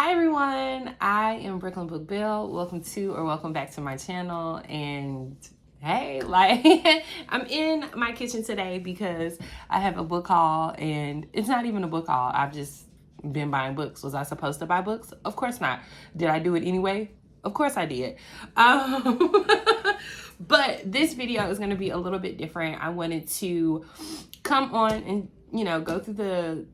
Hi everyone, I am Brooklyn Book Bill. Welcome back to my channel. And hey, I'm in my kitchen today because I have a book haul, and it's not even a book haul. I've just been buying books. Was I supposed to buy books? Of course not. Did I do it anyway? Of course I did. But this video is going to be a little bit different. I wanted to come on and, go through the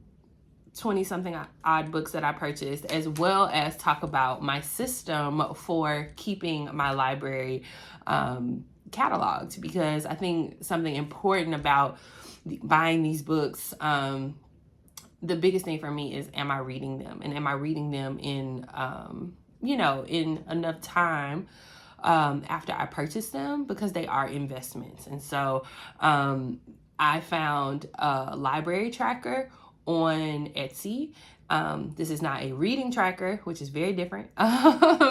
20-something odd books that I purchased, as well as talk about my system for keeping my library cataloged, because I think something important about buying these books, the biggest thing for me is, am I reading them? And am I reading them in, in enough time after I purchase them, because they are investments. And so I found a library tracker on Etsy. This is not a reading tracker, which is very different.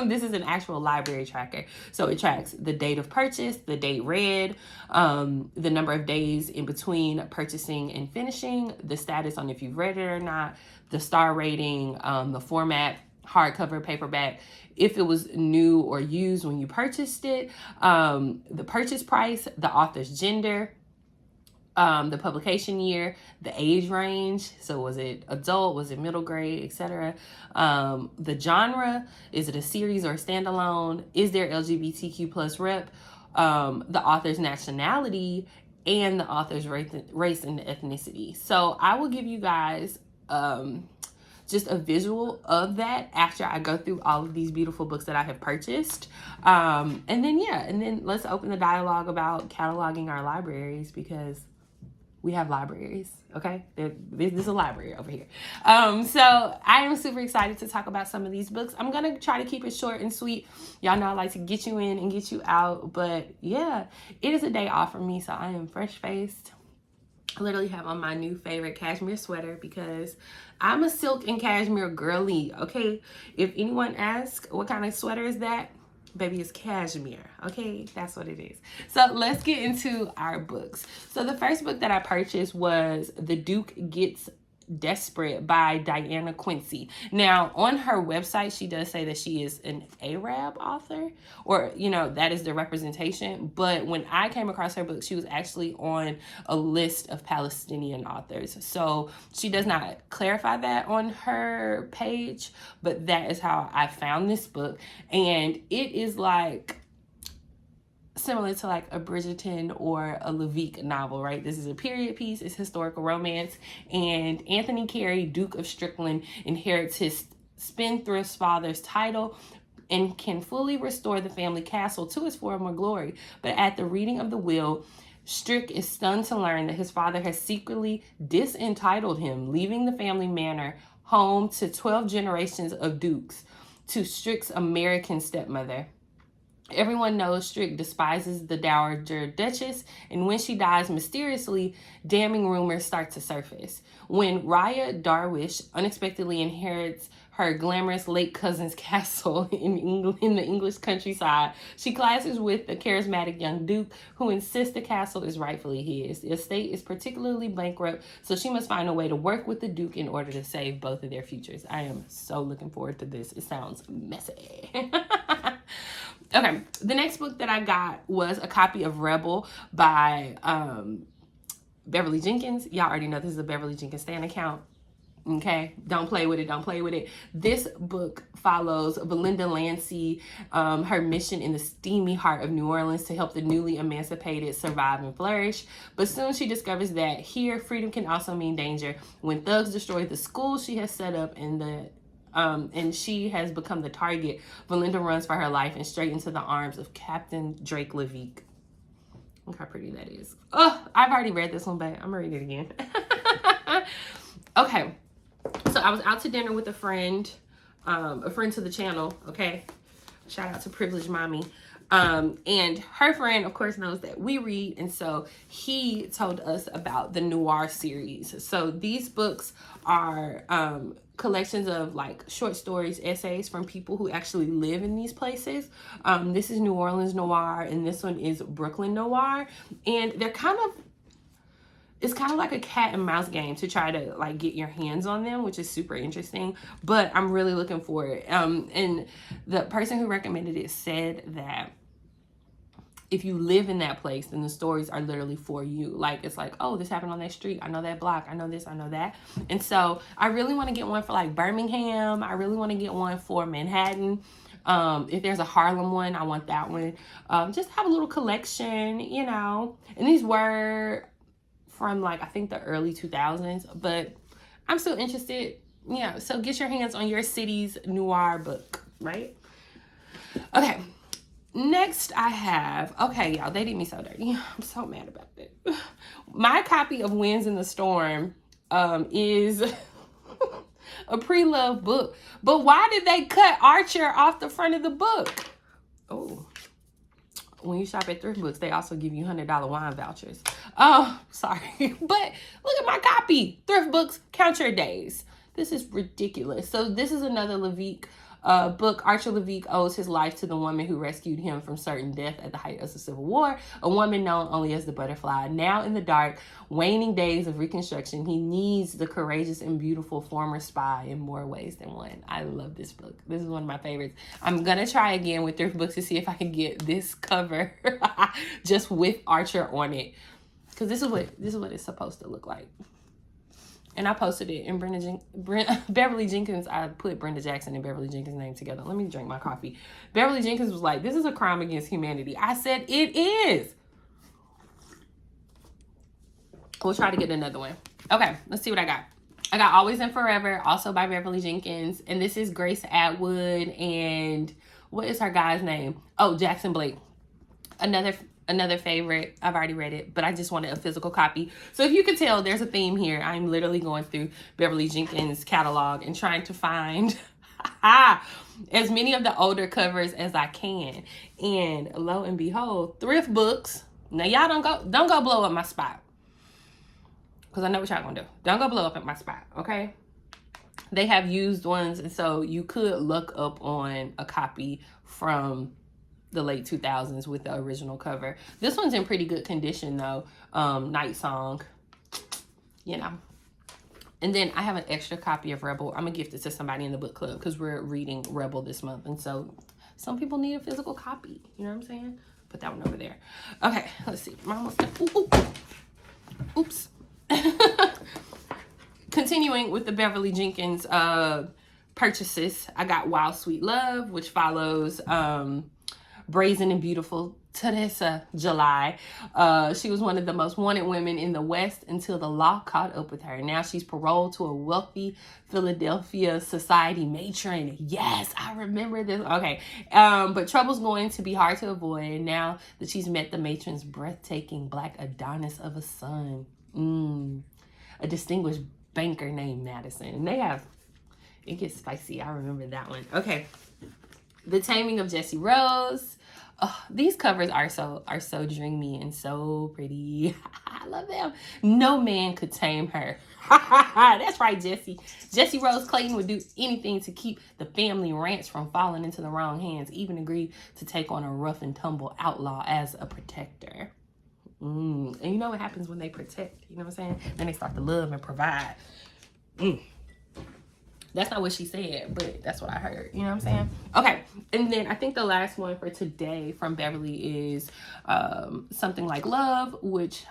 This is an actual library tracker. So it tracks the date of purchase, the date read, the number of days in between purchasing and finishing, the status on if you've read it or not, the star rating, the format, hardcover, paperback, if it was new or used when you purchased it, the purchase price, the author's gender, the publication year, the age range. So was it adult? Was it middle grade, etc.? The genre, is it a series or a standalone? Is there LGBTQ plus rep? The author's nationality, and the author's race and ethnicity. So I will give you guys just a visual of that after I go through all of these beautiful books that I have purchased. And then let's open the dialogue about cataloging our libraries, because we have libraries, okay? There's a library over here. So I am super excited to talk about some of these books. I'm gonna try to keep it short and sweet. Y'all know I like to get you in and get you out, but yeah, it is a day off for me, so I am fresh-faced. I literally have on my new favorite cashmere sweater because I'm a silk and cashmere girly, okay? If anyone asks what kind of sweater is that, baby, it's cashmere, okay? That's what it is. So let's get into our books. So the first book that I purchased was The Duke Gets Desperate by Diana Quincy. Now, on her website, she does say that she is an Arab author, or, that is the representation. But when I came across her book, she was actually on a list of Palestinian authors. So she does not clarify that on her page, but that is how I found this book. And it is similar to a Bridgerton or a Levique novel, right? This is a period piece, it's historical romance, and Anthony Carey, Duke of Strickland, inherits his spendthrift father's title and can fully restore the family castle to its former glory. But at the reading of the will, Strick is stunned to learn that his father has secretly disentitled him, leaving the family manor home to 12 generations of dukes, to Strick's American stepmother. Everyone knows Strick despises the Dowager Duchess, and when she dies mysteriously, damning rumors start to surface. When Raya Darwish unexpectedly inherits her glamorous late cousin's castle in the English countryside, she clashes with the charismatic young duke, who insists the castle is rightfully his. The estate is particularly bankrupt, so she must find a way to work with the duke in order to save both of their futures. I am so looking forward to this. It sounds messy. Okay, the next book that I got was a copy of Rebel by Beverly Jenkins. Y'all already know this is a Beverly Jenkins stan account. Okay, don't play with it, don't play with it. This book follows Belinda Lancey, her mission in the steamy heart of New Orleans to help the newly emancipated survive and flourish. But soon she discovers that here, freedom can also mean danger. When thugs destroy the school she has set up and she has become the target, Belinda runs for her life and straight into the arms of Captain Drake Levique. Look how pretty that is. Oh, I've already read this one, but I'm gonna read it again. Okay, so I was out to dinner with a friend to the channel, okay? Shout out to Privileged Mommy. And her friend, of course, knows that we read, and so he told us about the Noir series. So these books are collections of short stories, essays from people who actually live in these places. This is New Orleans Noir, and this one is Brooklyn Noir, and they're kind of it's kind of like a cat and mouse game to try to like get your hands on them, which is super interesting, but I'm really looking for it. And the person who recommended it said that if you live in that place, then the stories are literally for you. Like, it's like, oh, this happened on that street. I know that block. I know this. I know that. And so I really want to get one for like Birmingham. I really want to get one for Manhattan. If there's a Harlem one, I want that one. Just have a little collection, you know. And these were from like, I think the early 2000s, but I'm still interested. Yeah, so get your hands on your city's noir book, right? Okay. Next I have, okay, y'all, they did me so dirty. I'm so mad about that. My copy of Winds in the Storm is a pre-loved book. But why did they cut Archer off the front of the book? Oh, when you shop at thrift books, they also give you $100 wine vouchers. Oh, sorry. But look at my copy. Thrift books, count your days. This is ridiculous. So this is another Levique book. Archer Levique owes his life to the woman who rescued him from certain death at the height of the Civil War, a woman known only as the Butterfly. Now in the dark, waning days of Reconstruction, he needs the courageous and beautiful former spy in more ways than one. I love this book. This is one of my favorites. I'm gonna try again with thrift books to see if I can get this cover just with Archer on it, because this is what it's supposed to look like. And I posted it in Beverly Jenkins. I put Brenda Jackson and Beverly Jenkins' name together. Let me drink my coffee. Beverly Jenkins was like, this is a crime against humanity. I said, it is. We'll try to get another one. Okay, let's see what I got. I got Always and Forever, also by Beverly Jenkins. And this is Grace Atwood and what is her guy's name? Oh, Jackson Blake. Another favorite. I've already read it, but I just wanted a physical copy. So if you can tell, there's a theme here. I'm literally going through Beverly Jenkins' catalog and trying to find as many of the older covers as I can. And lo and behold, thrift books. Now y'all don't go blow up my spot, because I know what y'all gonna do. Don't go blow up at my spot, okay? They have used ones, and so you could look up on a copy from the late 2000s with the original cover. This one's in pretty good condition though. Night Song, you know. And then I have an extra copy of Rebel. I'm gonna gift it to somebody in the book club because we're reading Rebel this month, and so some people need a physical copy. You know what I'm saying? Put that one over there. Okay, let's see. I'm almost done. Oops. Continuing with the Beverly Jenkins purchases, I got Wild Sweet Love, which follows Brazen and Beautiful Teresa July. She was one of the most wanted women in the West until the law caught up with her. Now she's paroled to a wealthy Philadelphia society matron. Yes, I remember this. Okay. But trouble's going to be hard to avoid now that she's met the matron's breathtaking black Adonis of a son. A distinguished banker named Madison. And it gets spicy. I remember that one. Okay. The Taming of Jessie Rose. Oh, these covers are so dreamy and so pretty. I love them. No man could tame her. That's right, Jessie. Jessie Rose Clayton would do anything to keep the family ranch from falling into the wrong hands. Even agreed to take on a rough and tumble outlaw as a protector. And you know what happens when they protect? You know what I'm saying? Then they start to love and provide. That's not what she said, but that's what I heard. You know what I'm saying? Okay. And then I think the last one for today from Beverly is Something Like Love, which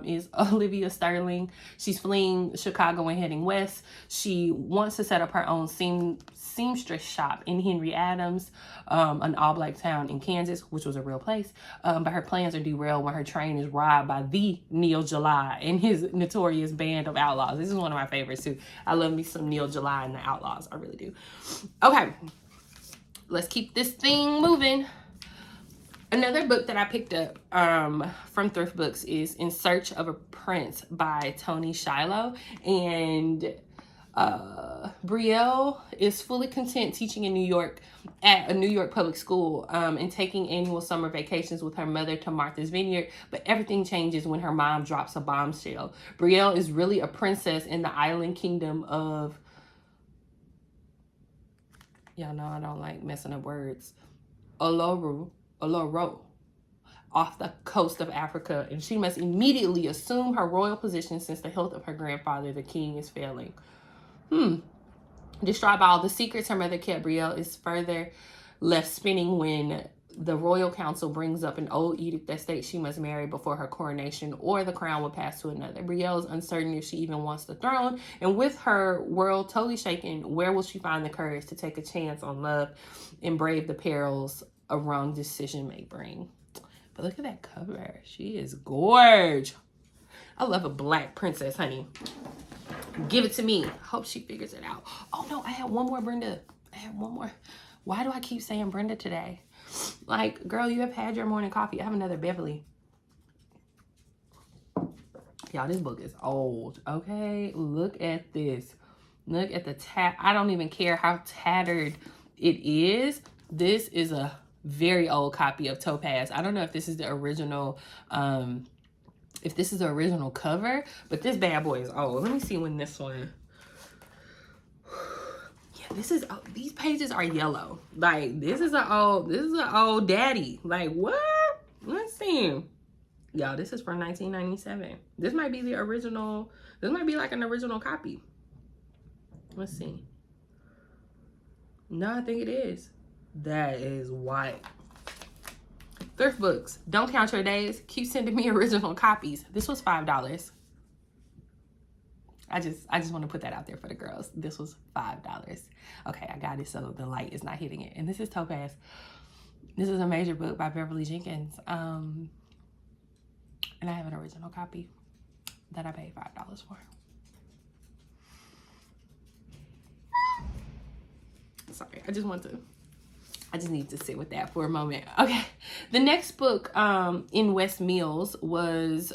is Olivia Sterling. She's fleeing Chicago and heading west. She wants to set up her own seamstress shop in Henry Adams, an all-black town in Kansas, which was a real place. But her plans are derailed when her train is robbed by the Neil July and his notorious band of outlaws. This is one of my favorites too. I love me some Neil July and the Outlaws. I really do. Okay, let's keep this thing moving. Another book that I picked up from thrift books is In Search of a Prince by Toni Shiloh. And Brielle is fully content teaching in New York at a New York public school and taking annual summer vacations with her mother to Martha's Vineyard. But everything changes when her mom drops a bombshell. Brielle is really a princess in the island kingdom of... Y'all know I don't like messing up words. Oloro. off the coast of Africa, and she must immediately assume her royal position since the health of her grandfather, the king, is failing. Distraught by all the secrets her mother kept, Brielle is further left spinning when the royal council brings up an old edict that states she must marry before her coronation or the crown will pass to another. Brielle is uncertain if she even wants the throne, and with her world totally shaken, where will she find the courage to take a chance on love and brave the perils a wrong decision may bring? But look at that cover. She is gorge. I love a black princess, honey. Give it to me. Hope she figures it out. Oh no, I have one more, Brenda. I have one more. Why do I keep saying Brenda today? Like, girl, you have had your morning coffee. I have another Beverly. Y'all, this book is old, okay? Look at this. Look at the I don't even care how tattered it is. This is a very old copy of Topaz. I don't know if this is the original, cover, but this bad boy is old. Let me see when this one. This is, these pages are yellow. Like, this is an old daddy. Like, what? Let's see. Y'all, this is from 1997. This might be the original. This might be like an original copy. Let's see. No, I think it is. That is white. Thrift books. Don't count your days. Keep sending me original copies. This was $5. I just want to put that out there for the girls. This was $5. Okay, I got it so the light is not hitting it. And this is Topaz. This is a major book by Beverly Jenkins. And I have an original copy that I paid $5 for. Sorry, I just need to sit with that for a moment. Okay, the next book in West Mills was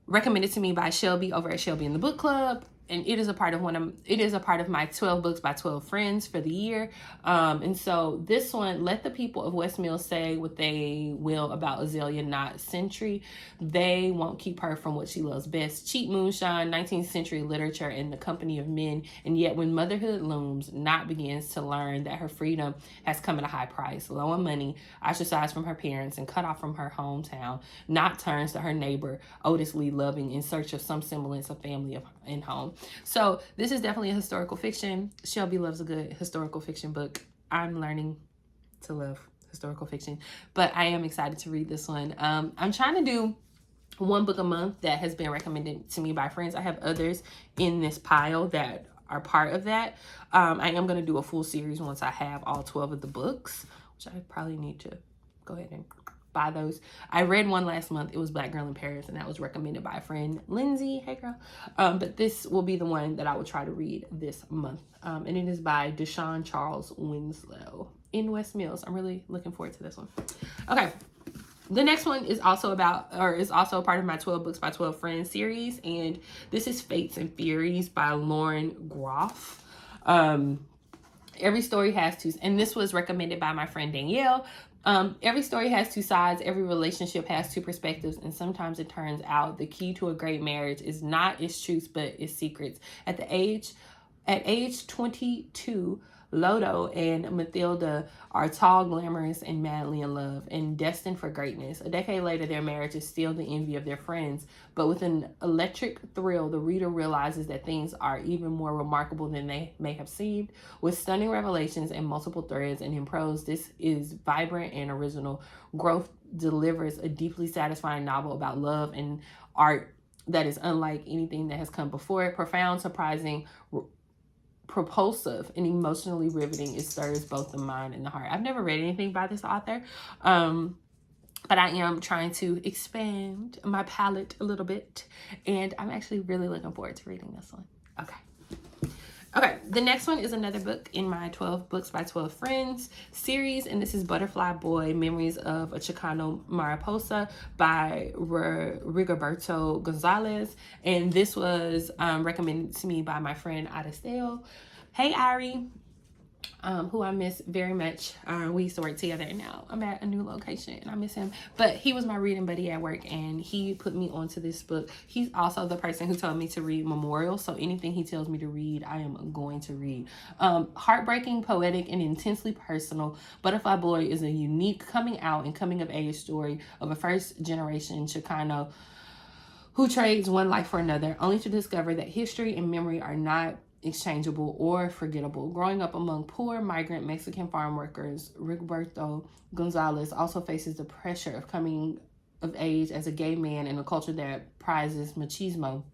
recommended to me by Shelby over at Shelby in the Book Club, and it is a part of my 12 books by 12 friends for the year. And so this one, let the people of West Mills say what they will about Azalea Not Century. They won't keep her from what she loves best. Cheap moonshine, 19th century literature in the company of men. And yet when motherhood looms, Not begins to learn that her freedom has come at a high price. Low on money, ostracized from her parents, and cut off from her hometown, Not turns to her neighbor, Otis Lee Loving, in search of some semblance of family and home. So this is definitely a historical fiction. Shelby loves a good historical fiction book. I'm learning to love historical fiction, but I am excited to read this one. I'm trying to do one book a month that has been recommended to me by friends. I have others in this pile that are part of that. I am going to do a full series once I have all 12 of the books, which I probably need to go ahead and buy those. I read one last month. It was Black Girl in Paris, and that was recommended by a friend, Lindsay. Hey, girl. But this will be the one that I will try to read this month. And it is by Deshaun Charles Winslow in West Mills. I'm really looking forward to this one. Okay. The next one is also a part of my 12 Books by 12 Friends series, and this is Fates and Furies by Lauren Groff. Every story has two, and this was recommended by my friend Danielle. Every story has two sides. Every relationship has two perspectives, and sometimes it turns out the key to a great marriage is not its truths but its secrets. At age 22, Lodo and Mathilda are tall, glamorous, and madly in love and destined for greatness. A decade later, their marriage is still the envy of their friends, but with an electric thrill, the reader realizes that things are even more remarkable than they may have seemed. With stunning revelations and multiple threads, and in prose, this is vibrant and original. Groff delivers a deeply satisfying novel about love and art that is unlike anything that has come before it. Profound, surprising, propulsive, and emotionally riveting. It stirs both the mind and the heart. I've never read anything by this author, but I am trying to expand my palette a little bit, and I'm actually really looking forward to reading this one. Okay, the next one is another book in my 12 Books by 12 Friends series, and this is Butterfly Boy, Memories of a Chicano Mariposa by Rigoberto Gonzalez, and this was recommended to me by my friend Adestelle. Hey, Ari. who I miss very much. We used to work together, and now I'm at a new location and I miss him. But he was my reading buddy at work, and he put me onto this book. He's also the person who told me to read Memorial, so anything he tells me to read, I am going to read. Heartbreaking, poetic, and intensely personal, Butterfly Boy is a unique coming out and coming of age story of a first generation Chicano who trades one life for another, only to discover that history and memory are not exchangeable or forgettable. Growing up among poor migrant Mexican farm workers, Rigoberto Gonzalez also faces the pressure of coming of age as a gay man in a culture that prizes machismo.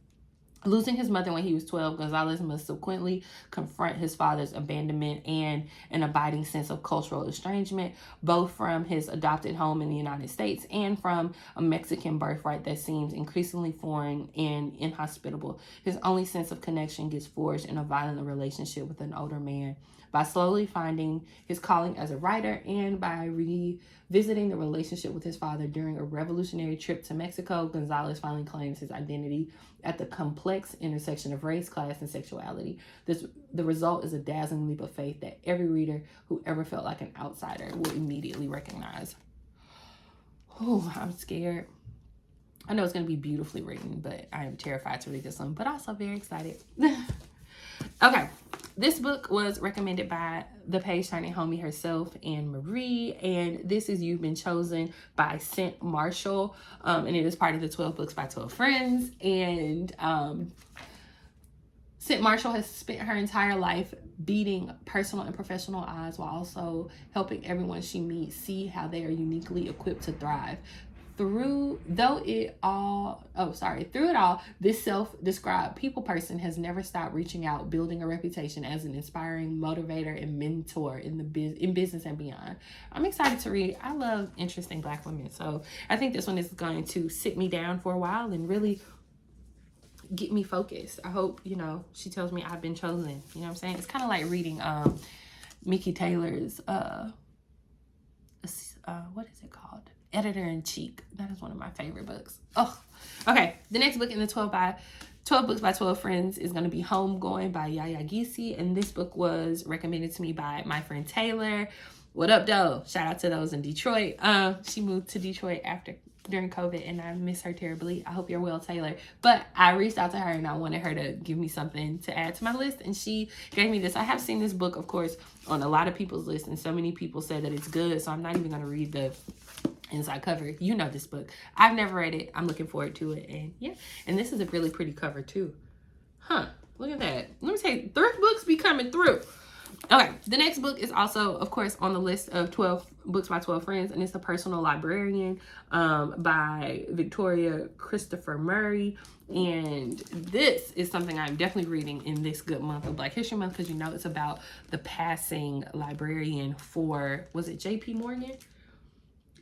Losing his mother when he was 12, Gonzalez must subsequently confront his father's abandonment and an abiding sense of cultural estrangement, both from his adopted home in the United States and from a Mexican birthright that seems increasingly foreign and inhospitable. His only sense of connection gets forged in a violent relationship with an older man. By slowly finding his calling as a writer and by revisiting the relationship with his father during a revolutionary trip to Mexico, Gonzalez finally claims his identity at the complex intersection of race, class, and sexuality. The result is a dazzling leap of faith that every reader who ever felt like an outsider will immediately recognize. Oh, I'm scared. I know it's going to be beautifully written, but I am terrified to read this one, but also very excited. Okay, this book was recommended by the page turning homie herself, Anne Marie, and this is You've Been Chosen by Cynt Marshal, and it is part of the 12 Books by 12 Friends. And Cynt Marshal has spent her entire life beating personal and professional odds while also helping everyone she meets see how they are uniquely equipped to thrive. Through it all, this self-described people person has never stopped reaching out, building a reputation as an inspiring motivator and mentor in business and beyond. I'm excited to read. I love interesting Black women, so I think this one is going to sit me down for a while and really get me focused. I hope, she tells me I've been chosen. You know what I'm saying? It's kind of like reading Mickey Taylor's what is it called? Editor-in-Chief. That is one of my favorite books. Oh, okay. The next book in the 12 Books by 12 Friends is going to be Homegoing by Yaya Gissi, and this book was recommended to me by my friend Taylor. What up, though? Shout out to those in Detroit. She moved to Detroit during COVID, and I miss her terribly. I hope you're well, Taylor. But I reached out to her, and I wanted her to give me something to add to my list, and she gave me this. I have seen this book, of course, on a lot of people's lists, and so many people said that it's good, so I'm not even going to read the inside cover. You know this book. I've never read it. I'm looking forward to it, and yeah. And this is a really pretty cover, too. Look at that. Let me say, thrift books be coming through. Okay, the next book is also, of course, on the list of 12 Books by 12 Friends, and it's The Personal Librarian by Victoria Christopher Murray. And this is something I'm definitely reading in this good month of Black History Month, because it's about the passing librarian for, was it J.P. Morgan?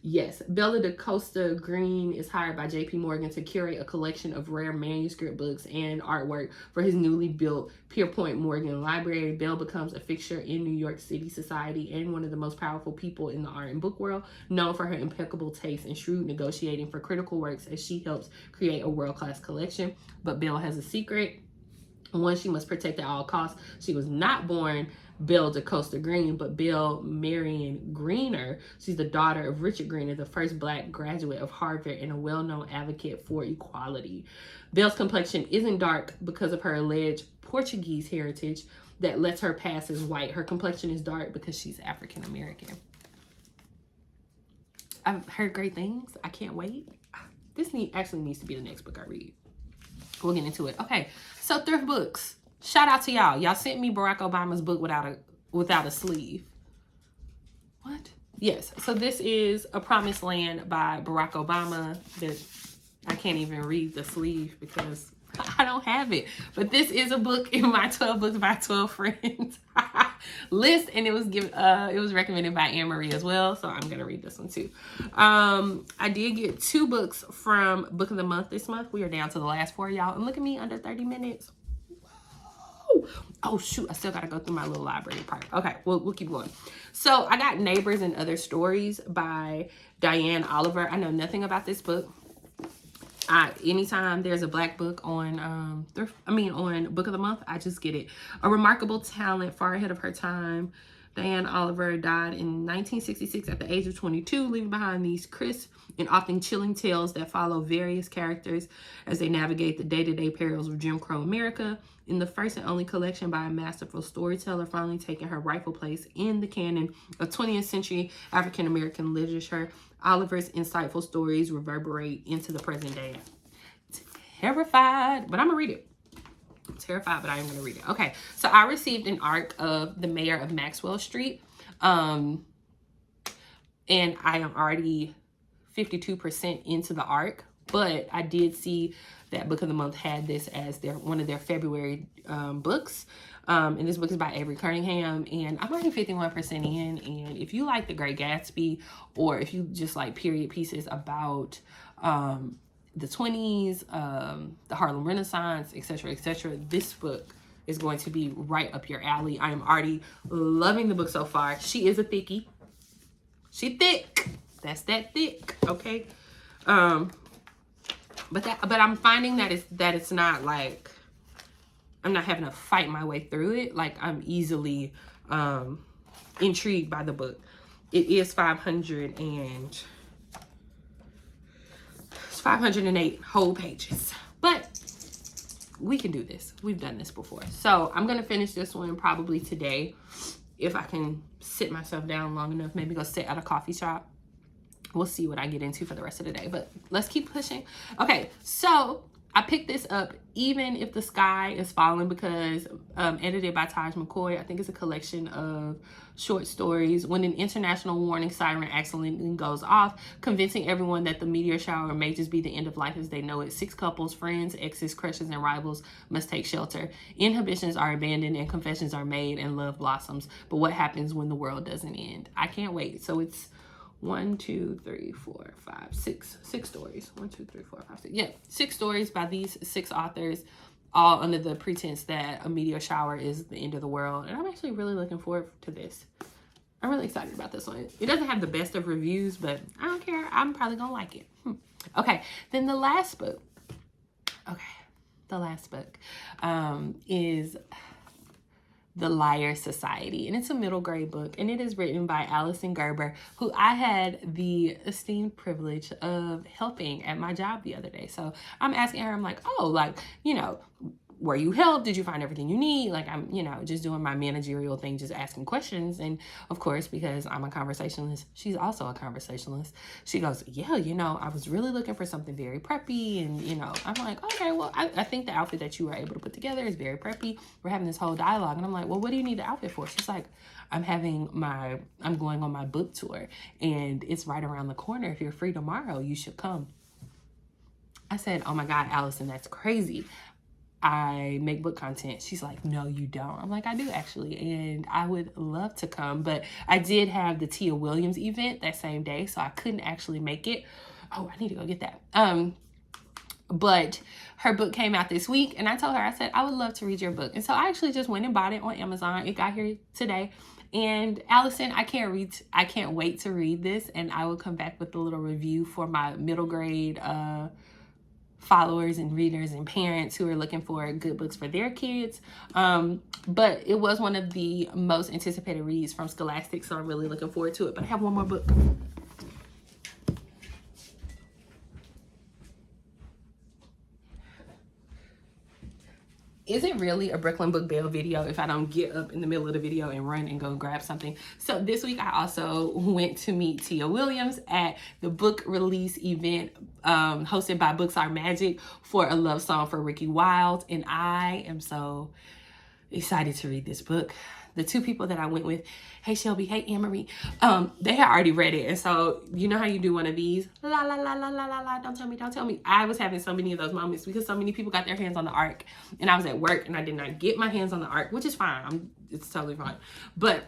Yes, Bella DaCosta Green is hired by J.P. Morgan to curate a collection of rare manuscript books and artwork for his newly built Pierpont Morgan Library. Belle becomes a fixture in New York City society and one of the most powerful people in the art and book world, known for her impeccable taste and shrewd negotiating for critical works as she helps create a world-class collection. But Belle has a secret, one she must protect at all costs. She was not born Belle DaCosta Green, but Belle Marion Greener. She's the daughter of Richard Greener, the first Black graduate of Harvard and a well-known advocate for equality. Belle's complexion isn't dark because of her alleged Portuguese heritage that lets her pass as white. Her complexion is dark because she's African American. I've heard great things. I can't wait. This actually needs to be the next book I read. We'll get into it. Okay, so thrift books. Shout out to y'all. Y'all sent me Barack Obama's book without a sleeve. What? Yes. So this is A Promised Land by Barack Obama. I can't even read the sleeve because I don't have it. But this is a book in my 12 Books by 12 Friends list, and it was recommended by Anne Marie as well, so I'm gonna read this one too. I did get 2 books from Book of the Month this month. We are down to the last 4, y'all, and look at me, under 30 minutes. Oh shoot, I still gotta go through my little library part. Okay, we'll keep going. So I got Neighbors and Other Stories by Diane Oliver. I know nothing about this book. Anytime there's a Black book on on Book of the Month, I just get it. A remarkable talent, far ahead of her time, Diane Oliver died in 1966 at the age of 22, leaving behind these crisp and often chilling tales that follow various characters as they navigate the day-to-day perils of Jim Crow America. In the first and only collection by a masterful storyteller, finally taking her rightful place in the canon of 20th century African-American literature, Oliver's insightful stories reverberate into the present day. Terrified, but I'm gonna read it. I'm terrified, but I am gonna read it. Okay, so I received an arc of The Mayor of Maxwell Street, and I am already 52% into the arc, but I did see that Book of the Month had this as one of their February books. And this book is by Avery Cunningham, and I'm already 51% in. And if you like The Great Gatsby, or if you just like period pieces about the 20s, the Harlem Renaissance, etc., this book is going to be right up your alley. I am already loving the book so far. She is a thickie. She thick. That's that thick, okay? But I'm finding that it's not like I'm not having to fight my way through it. Like, I'm easily intrigued by the book. It is 508 whole pages, but we can do this. We've done this before. So I'm gonna finish this one probably today, if I can sit myself down long enough. Maybe go sit at a coffee shop. We'll see what I get into for the rest of the day, but let's keep pushing. Okay, so I picked this up even if the sky is falling, because edited by Taj McCoy. I think it's a collection of short stories. When an international warning siren accidentally goes off, convincing everyone that the meteor shower may just be the end of life as they know it, 6 couples, friends, exes, crushes, and rivals must take shelter. Inhibitions are abandoned and confessions are made and love blossoms. But what happens when the world doesn't end? I can't wait. So it's 1, 2, 3, 4, 5, 6 stories. 1, 2, 3, 4, 5, 6. Yeah, 6 stories by these 6 authors, all under the pretense that a meteor shower is the end of the world. And I'm actually really looking forward to this. I'm really excited about this one. It doesn't have the best of reviews, but I don't care. I'm probably gonna like it. Okay, then the last book. Okay, the last book is The Liar Society, and it's a middle grade book, and it is written by Allyson Gerber, who I had the esteemed privilege of helping at my job the other day. So I'm asking her, I'm like, oh, like, you know, were you helped? Did you find everything you need? Like, I'm, you know, just doing my managerial thing, just asking questions. And of course, because I'm a conversationalist, she's also a conversationalist. She goes, yeah, you know, I was really looking for something very preppy. And, you know, I'm like, okay, well, I think the outfit that you were able to put together is very preppy. We're having this whole dialogue. And I'm like, well, what do you need the outfit for? She's like, I'm going on my book tour, and it's right around the corner. If you're free tomorrow, you should come. I said, oh my God, Allyson, that's crazy. I make book content. She's like, no, you don't. I'm like, I do actually, and I would love to come, but I did have the Tia Williams event that same day, so I couldn't actually make it. Oh, I need to go get that. But her book came out this week, and I told her, I said, I would love to read your book. And so I actually just went and bought it on Amazon. It got here today. And Allyson, I can't wait to read this, and I will come back with a little review for my middle grade followers and readers and parents who are looking for good books for their kids. But it was one of the most anticipated reads from Scholastic, so I'm really looking forward to it. But I have one more book. Is it really a Brooklyn Book Bell video if I don't get up in the middle of the video and run and go grab something? So this week I also went to meet Tia Williams at the book release event hosted by Books Are Magic for A Love Song for Ricky Wilde. And I am so excited to read this book. The 2 people that I went with, hey Shelby, hey Anne-Marie, they had already read it. And so, you know how you do one of these, la la la la la la la, don't tell me, don't tell me. I was having so many of those moments because so many people got their hands on the arc, and I was at work and I did not get my hands on the arc, which is fine. It's totally fine. But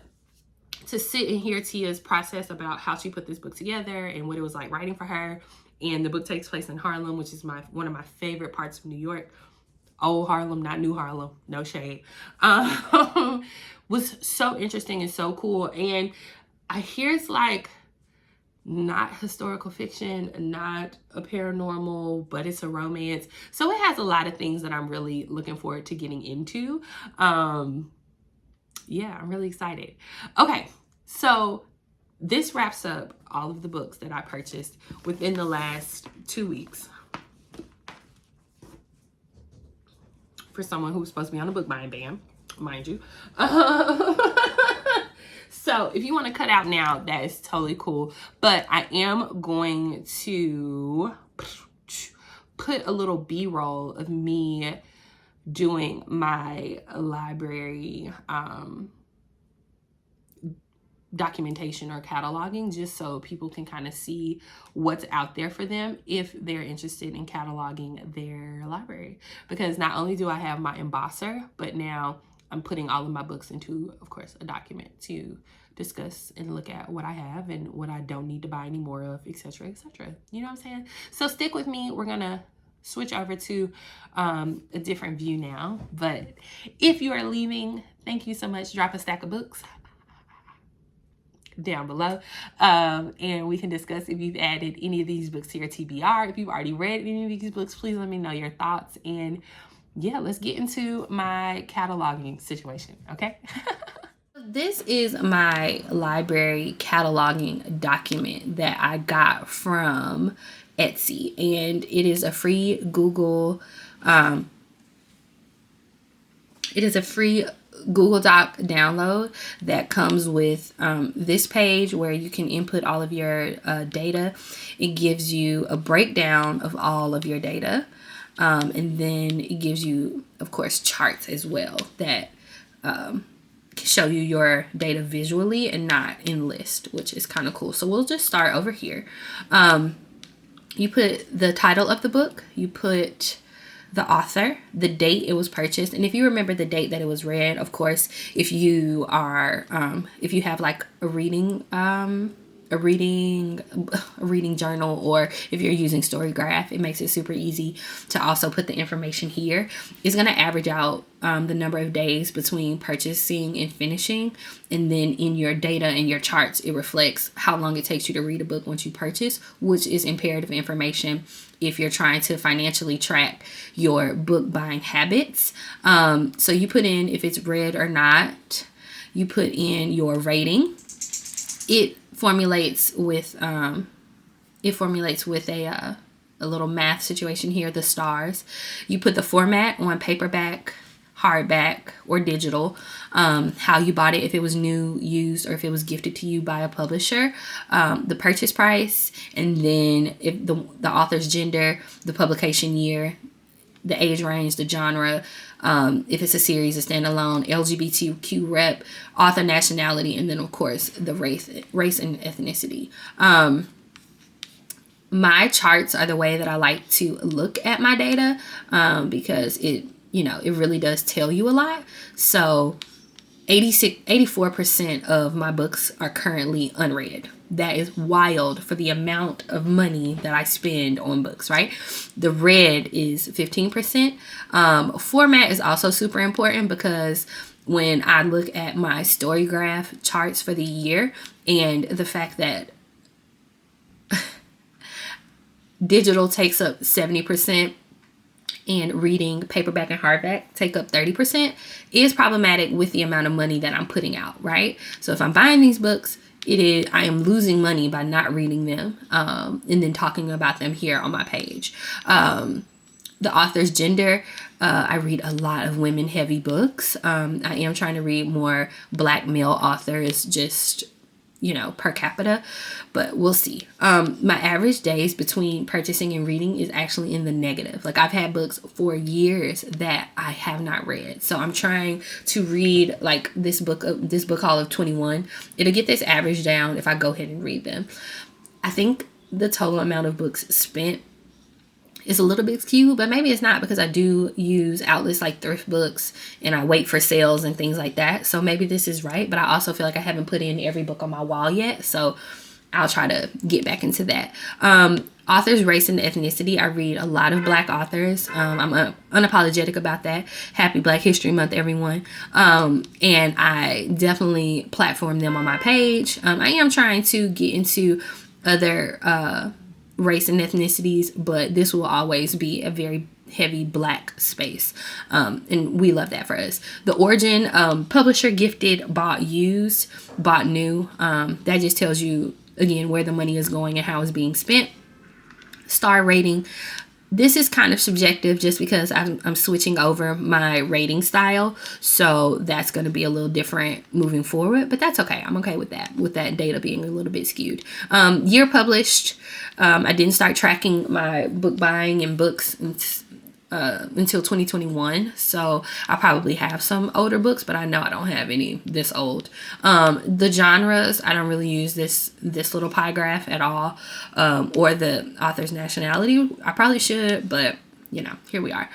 to sit and hear Tia's process about how she put this book together and what it was like writing for her, and the book takes place in Harlem, which is one of my favorite parts of New York. Old Harlem, not New Harlem, no shade. Was so interesting and so cool. And I hear it's like not historical fiction, not a paranormal, but it's a romance. So it has a lot of things that I'm really looking forward to getting into. yeah, I'm really excited. Okay, so this wraps up all of the books that I purchased within the last 2 weeks. For someone who's supposed to be on a book buying ban, mind you. So if you want to cut out now, that is totally cool. But I am going to put a little B-roll of me doing my library documentation or cataloging, just so people can kind of see what's out there for them if they're interested in cataloging their library. Because not only do I have my embosser, but now I'm putting all of my books into, of course, a document to discuss and look at what I have and what I don't need to buy any more of, etc., etc. You know what I'm saying? So stick with me. We're gonna switch over to a different view now. But if you are leaving, thank you so much. Drop a stack of books down below, and we can discuss if you've added any of these books to your TBR. If you've already read any of these books, please let me know your thoughts. And yeah, let's get into my cataloging situation, okay? This is my library cataloging document that I got from Etsy, and it is a free Google Google Doc download that comes with this page where you can input all of your data. It gives you a breakdown of all of your data, and then it gives you, of course, charts as well that can show you your data visually and not in list, which is kind of cool. So we'll just start over here. You put the title of the book, you put the author, the date it was purchased, and if you remember the date that it was read, of course, if you are if you have like a reading journal, or if you're using Storygraph, it makes it super easy to also put the information here. It's going to average out the number of days between purchasing and finishing, and then in your data and your charts, it reflects how long it takes you to read a book once you purchase, which is imperative information if you're trying to financially track your book buying habits. So you put in if it's read or not. You put in your rating. It formulates with a little math situation here, the stars. You put the format on paperback, hardback, or digital, how you bought it, if it was new, used, or if it was gifted to you by a publisher, the purchase price, and then if the author's gender, the publication year, the age range, the genre, if it's a series, a standalone, LGBTQ rep, author nationality, and then of course the race and ethnicity. My charts are the way that I like to look at my data, because it really does tell you a lot. So 84% of my books are currently unread. That is wild for the amount of money that I spend on books, right? The read is 15%. Format is also super important, because when I look at my Storygraph charts for the year, and the fact that digital takes up 70%, and reading, paperback and hardback, take up 30%, is problematic with the amount of money that I'm putting out, right? So if I'm buying these books, I am losing money by not reading them, and then talking about them here on my page. The author's gender, I read a lot of women heavy books. I am trying to read more Black male authors, just per capita, but we'll see. My average days between purchasing and reading is actually in the negative. Like, I've had books for years that I have not read. So I'm trying to read like this book haul of 21. It'll get this average down if I go ahead and read them. I think the total amount of books spent is a little bit skewed, but maybe it's not, because I do use outlets like Thrift Books and I wait for sales and things like that. So maybe this is right, but I also feel like I haven't put in every book on my wall yet. So I'll try to get back into that. Authors, race, and ethnicity. I read a lot of Black authors. I'm unapologetic about that. Happy Black History Month, everyone. And I definitely platform them on my page. I am trying to get into other race and ethnicities, but this will always be a very heavy black space, and we love that for us. The origin, publisher gifted, bought used, bought new. That just tells you again where the money is going and how it's being spent. Star rating, this is kind of subjective just because I'm switching over my rating style, so that's going to be a little different moving forward, but that's okay. I'm okay with that data being a little bit skewed. Year published, I didn't start tracking my book buying and books until 2021, so I probably have some older books, but I know I don't have any this old. The genres, I don't really use this little pie graph at all, or the author's nationality. I probably should, but you know, here we are.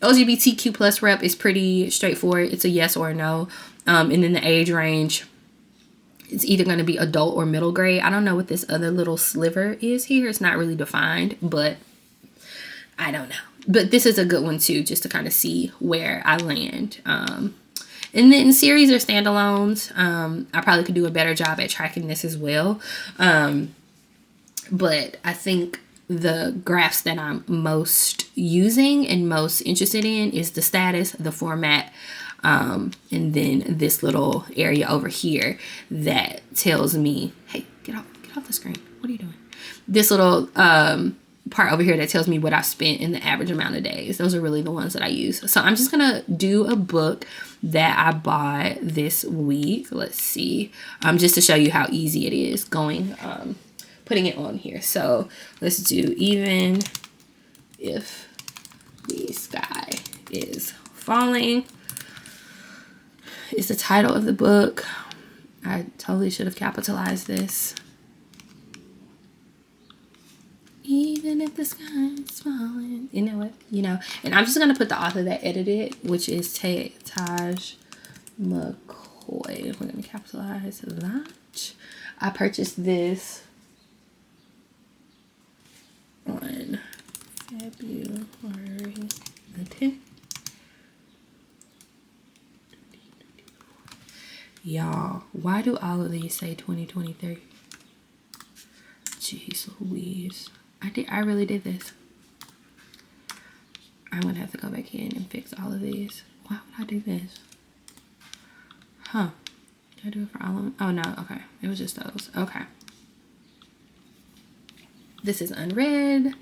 LGBTQ plus rep is pretty straightforward. It's a yes or a no, and then the age range, it's either going to be adult or middle grade. I don't know what this other little sliver is here. It's not really defined, but I don't know. But this is a good one too, just to kind of see where I land. And then series or standalones, I probably could do a better job at tracking this as well. But I think the graphs that I'm most using and most interested in is the status, the format, and then this little area over here that tells me, hey, get off the screen. What are you doing? This little part over here that tells me what I spent in the average amount of days. Those are really the ones that I use. So I'm just gonna do a book that I bought this week. Let's see, just to show you how easy it is going, putting it on here. So let's do Even If the Sky Is Falling is the title of the book. I totally should have capitalized this. Even if the sky is falling. You know what? You know. And I'm just going to put the author that edited, which is Taj McCoy. We're going to capitalize that. I purchased this on February 10th. Y'all, why do all of these say 2023? Jeez Louise. I really did this. I'm gonna have to go back in and fix all of these. Why would I do this? Huh. Did I do it for all of them? Oh no, okay. It was just those. Okay. This is unread.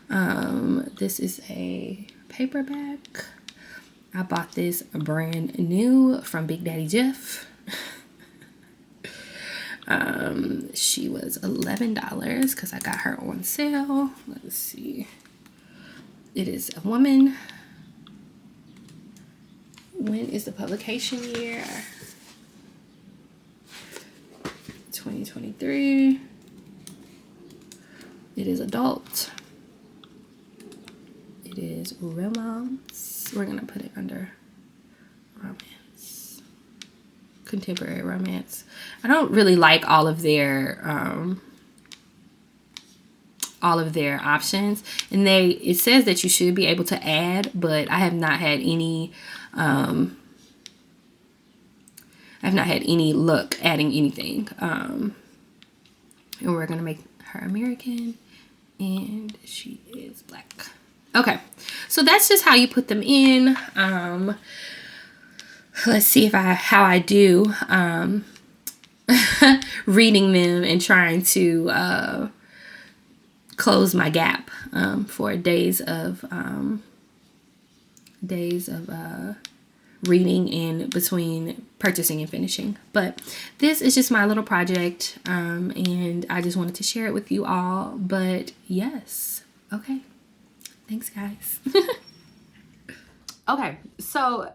This is a paperback. I bought this brand new from Big Daddy Jeff. She was $11 because I got her on sale. Let's see. It is a woman. When is the publication year? 2023. It is adult. It is romance. We're gonna put it under romance. Contemporary romance. I don't really like all of their options, and it says that you should be able to add, but I have not had any luck adding anything. And we're gonna make her American, and she is black. Okay, so that's just how you put them in. Let's see how I do reading them and trying to close my gap for days of reading in between purchasing and finishing. But this is just my little project, and I just wanted to share it with you all. But yes, okay, thanks guys. Okay, so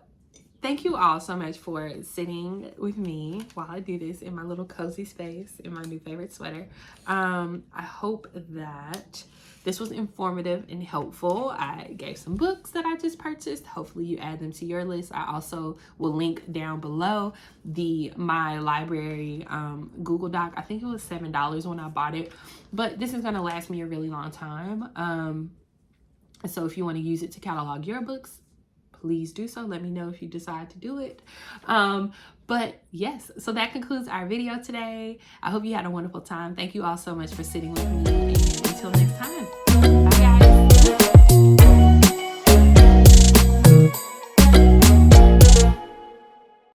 thank you all so much for sitting with me while I do this in my little cozy space in my new favorite sweater. I hope that this was informative and helpful. I gave some books that I just purchased. Hopefully you add them to your list. I also will link down below my library Google Doc. I think it was $7 when I bought it, but this is gonna last me a really long time. So if you want to use it to catalog your books, please do so. Let me know if you decide to do it. But yes, so that concludes our video today. I hope you had a wonderful time. Thank you all so much for sitting with me, and until next time.